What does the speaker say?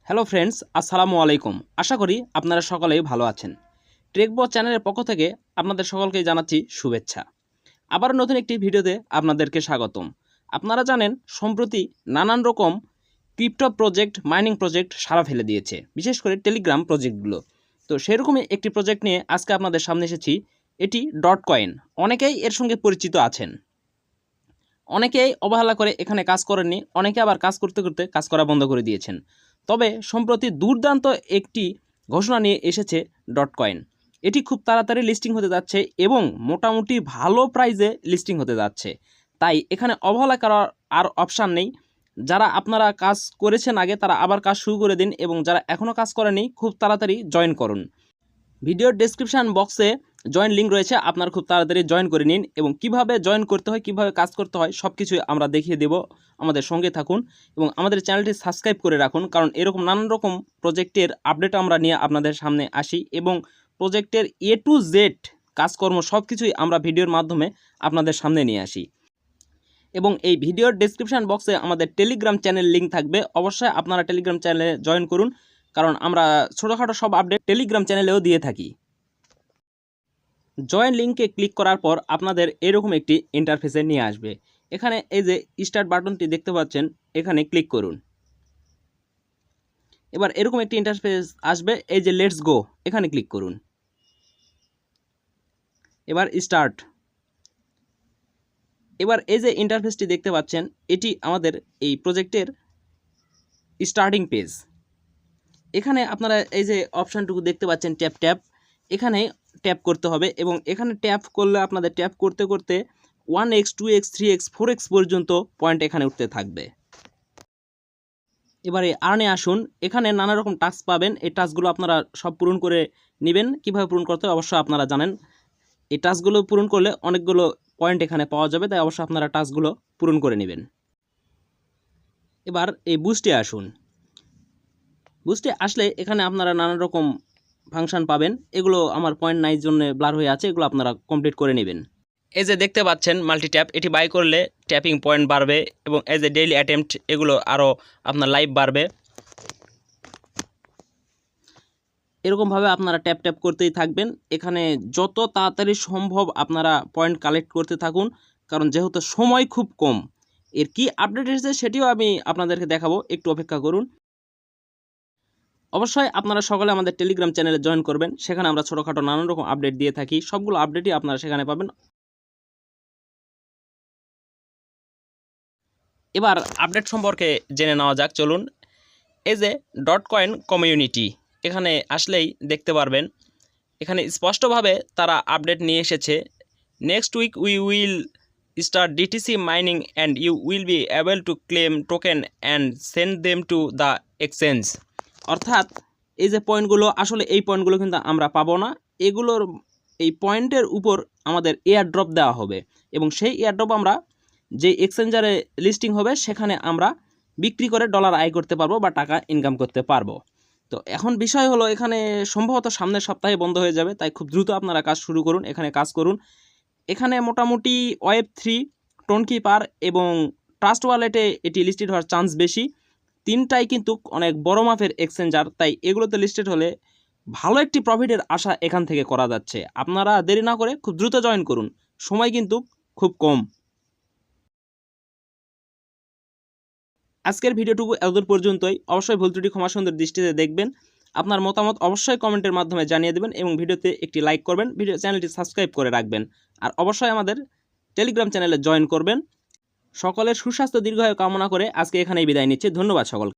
Hello friends, আসসালামু আলাইকুম। আশা করি আপনারা সকলেই ভালো আছেন। ট্রেকবো চ্যানেলের পক্ষ থেকে আপনাদের সকলকে জানাচ্ছি শুভেচ্ছা। আবার নতুন একটি ভিডিওতে আপনাদেরকে স্বাগতম। আপনারা জানেন সম্প্রতি নানান রকম ক্রিপ্টো প্রজেক্ট, মাইনিং প্রজেক্ট সাড়া ফেলে দিয়েছে, বিশেষ করে টেলিগ্রাম প্রজেক্টগুলো। তো সেরকমই একটি প্রজেক্ট নিয়ে আজকে আপনাদের সামনে এসেছি। এটি ডট কয়েন। অনেকেই এর সঙ্গে পরিচিত আছেন, অনেকেই অবহেলা করে এখানে কাজ করেননি, অনেকে আবার কাজ করতে করতে কাজ করা বন্ধ করে দিয়েছেন। তবে সম্প্রতি দুর্দান্ত একটি ঘোষণা নিয়ে এসেছে ডট কয়েন। এটি খুব তাড়াতাড়ি লিস্টিং হতে যাচ্ছে এবং মোটামুটি ভালো প্রাইজে লিস্টিং হতে যাচ্ছে। তাই এখানে অবহেলা করার আর অপশান নেই। যারা আপনারা কাজ করেছেন আগে, তারা আবার কাজ শুরু করে দিন, এবং যারা এখনও কাজ করেনি খুব তাড়াতাড়ি জয়েন করুন। ভিডিওর ডেসক্রিপশান বক্সে জয়েন লিঙ্ক রয়েছে, আপনারা খুব তাড়াতাড়ি জয়েন করে নিন। এবং কিভাবে জয়েন করতে হয়, কিভাবে কাজ করতে হয়, সব কিছুই আমরা দেখিয়ে দেব। আমাদের সঙ্গে থাকুন এবং আমাদের চ্যানেলটি সাবস্ক্রাইব করে রাখুন, কারণ এরকম নানান রকম প্রজেক্টের আপডেট আমরা নিয়ে আপনাদের সামনে আসি এবং প্রজেক্টের এ টু জেড কাজকর্ম সব কিছুই আমরা ভিডিওর মাধ্যমে আপনাদের সামনে নিয়ে আসি। এবং এই ভিডিওর ডেসক্রিপশান বক্সে আমাদের টেলিগ্রাম চ্যানেল লিঙ্ক থাকবে, অবশ্যই আপনারা টেলিগ্রাম চ্যানেলে জয়েন করুন, কারণ আমরা ছোটোখাটো সব আপডেট টেলিগ্রাম চ্যানেলেও দিয়ে থাকি। জয়েন লিঙ্কে ক্লিক করার পর আপনাদের এরকম একটি ইন্টারফেসে নিয়ে আসবে। এখানে এই যে স্টার্ট বাটনটি দেখতে পাচ্ছেন, এখানে ক্লিক করুন। এবার এরকম একটি ইন্টারফেস আসবে, এই যে লেটস গো, এখানে ক্লিক করুন। এবার স্টার্ট। এবার এই যে ইন্টারফেসটি দেখতে পাচ্ছেন, এটি আমাদের এই প্রজেক্টের স্টার্টিং পেজ। এখানে আপনারা এই যে অপশানটুকু দেখতে পাচ্ছেন ট্যাপ ট্যাপ, এখানে ট্যাপ করতে হবে এবং এখানে ট্যাপ করলে আপনাদের ট্যাপ করতে করতে 1x 2x 3x 4x পর্যন্ত পয়েন্ট এখানে উঠতে থাকবে। এবারে আর্নে আসুন। এখানে নানা রকম টাস্ক পাবেন, এই টাস্কগুলো আপনারা সব পূরণ করে নেবেন। কীভাবে পূরণ করতে হয় অবশ্যই আপনারা জানেন। এই টাস্কগুলো পূরণ করলে অনেকগুলো পয়েন্ট এখানে পাওয়া যাবে, তাই অবশ্যই আপনারা টাস্কগুলো পূরণ করে নেবেন। এবার এই বুস্টে আসুন। বুস্টে আসলে এখানে আপনারা নানা রকম ফাংশন পাবেন। এগুলো আমার পয়েন্ট নাই জন্য ব্লার হয়ে আছে, এগুলো আপনারা কমপ্লিট করে নেবেন। এই যে দেখতে পাচ্ছেন মাল্টি ট্যাপ, এটি বাই করলে ট্যাপিং পয়েন্ট বাড়বে এবং এই যে ডেইলি অ্যাটেম্পট, এগুলো আরও আপনার লাইভ বাড়বে। এরকমভাবে আপনারা ট্যাপ ট্যাপ করতেই থাকবেন। এখানে যত তাড়াতাড়ি সম্ভব আপনারা পয়েন্ট কালেক্ট করতে থাকুন, কারণ যেহেতু সময় খুব কম। এর কি আপডেট এসেছে সেটিও আমি আপনাদেরকে দেখাবো, একটু অপেক্ষা করুন। অবশ্যই আপনারা সকলে আমাদের টেলিগ্রাম চ্যানেলে জয়েন করবেন, সেখানে আমরা ছোটোখাটো নানান রকম আপডেট দিয়ে থাকি, সবগুলো আপডেটই আপনারা সেখানে পাবেন। এবার আপডেট সম্পর্কে জেনে নেওয়া যাক, চলুন। এই যে ডট কয়েন কমিউনিটি, এখানে আসলেই দেখতে পারবেন, এখানে স্পষ্টভাবে তারা আপডেট নিয়ে এসেছে। Next week we will start DTC mining and you will be able to claim token and send them to the exchange. অর্থাৎ এই যে পয়েন্টগুলো, আসলে এই পয়েন্টগুলো কিন্তু আমরা পাবো না, এগুলোর এই পয়েন্টের উপর আমাদের এয়ার ড্রপ দেওয়া হবে এবং সেই এয়ার ড্রপ আমরা যে এক্সচেঞ্জারে লিস্টিং হবে সেখানে আমরা বিক্রি করে ডলার আয় করতে পারবো বা টাকা ইনকাম করতে পারবো। তো এখন বিষয় হলো, এখানে সম্ভবত সামনের সপ্তাহে বন্ধ হয়ে যাবে, তাই খুব দ্রুত আপনারা কাজ শুরু করুন, এখানে কাজ করুন। এখানে মোটামুটি Web3, টোনকিপার এবং ট্রাস্ট ওয়ালেটে এটি লিস্টেড হওয়ার চান্স বেশি। তিনটাই কিন্তু অনেক বড় মাপের এক্সচেঞ্জার, তাই এগুলোতে লিস্টেড হলে ভালো একটি প্রফিটের আশা এখান থেকে করা যাচ্ছে। আপনারা দেরি না করে খুব দ্রুত জয়েন করুন, সময় কিন্তু খুব কম। আজকের ভিডিওটুকু এতদূর পর্যন্তই। অবশ্যই ভুল ত্রুটি ক্ষমা সুন্দর দৃষ্টিতে দেখবেন। আপনার মতামত অবশ্যই কমেন্টের মাধ্যমে জানিয়ে দেবেন এবং ভিডিওতে একটি লাইক করবেন, ভিডিও চ্যানেলটি সাবস্ক্রাইব করে রাখবেন, আর অবশ্যই আমাদের টেলিগ্রাম চ্যানেলে জয়েন করবেন। সকলের সুস্বাস্থ্য দীর্ঘায়ু কামনা করে আজকে এখানেই বিদায় নিচ্ছি। ধন্যবাদ সকলকে।